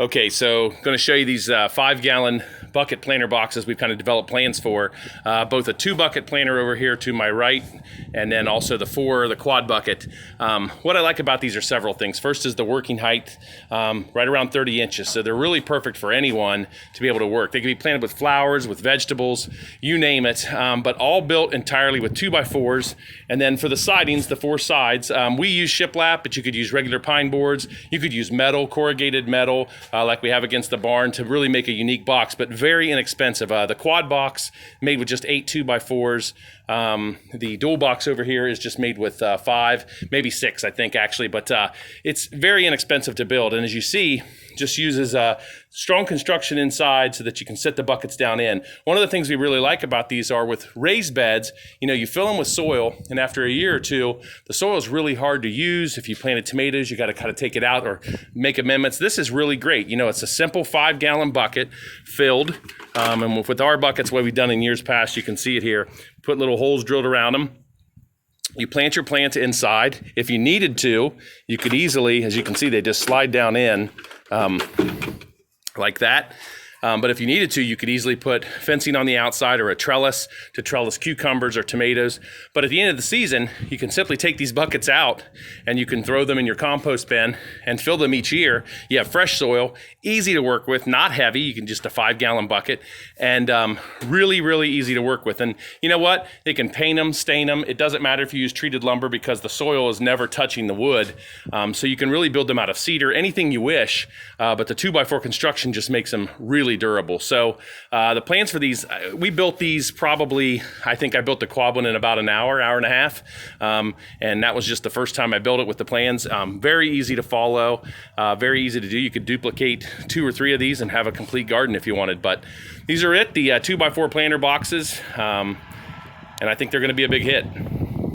Okay, so going to show you these 5-gallon bucket planter boxes we've kind of developed plans for. Both a 2-bucket planter over here to my right, and then also the quad bucket. What I like about these are several things. First is the working height, right around 30 inches. So they're really perfect for anyone to be able to work. They can be planted with flowers, with vegetables, you name it, but all built entirely with 2x4s. And then for the sidings, the 4 sides, we use shiplap, but you could use regular pine boards. You could use metal, corrugated metal, like we have against the barn, to really make a unique box, but very inexpensive. The quad box made with just 8 2x4s. The dual box over here is just made with 5, maybe 6, I think, actually, but it's very inexpensive to build. And as you see, just uses strong construction inside so that you can set the buckets down in. One of the things we really like about these are with raised beds, you fill them with soil, and after a year or two, the soil is really hard to use. If you planted tomatoes, you got to kind of take it out or make amendments. This is really great. It's a simple 5-gallon bucket filled, and with our buckets, what we've done in years past, you can see it here, put little holes drilled around them. You plant your plants inside. If you needed to, you could easily, as you can see, they just slide down in like that. But if you needed to, you could easily put fencing on the outside or a trellis to trellis cucumbers or tomatoes. But at the end of the season, you can simply take these buckets out and you can throw them in your compost bin and fill them each year. You have fresh soil, easy to work with, not heavy. You can just a 5-gallon bucket, and really, really easy to work with. And you know what? They can paint them, stain them. It doesn't matter if you use treated lumber because the soil is never touching the wood. So you can really build them out of cedar, anything you wish. But the 2x4 construction just makes them really durable. So the plans for these, we built these probably, I think I built the quad one in about an hour and a half. And that was just the first time I built it with the plans. Very easy to follow, very easy to do. You could duplicate 2 or 3 of these and have a complete garden if you wanted. But these are it, the 2x4 planter boxes. And I think they're going to be a big hit.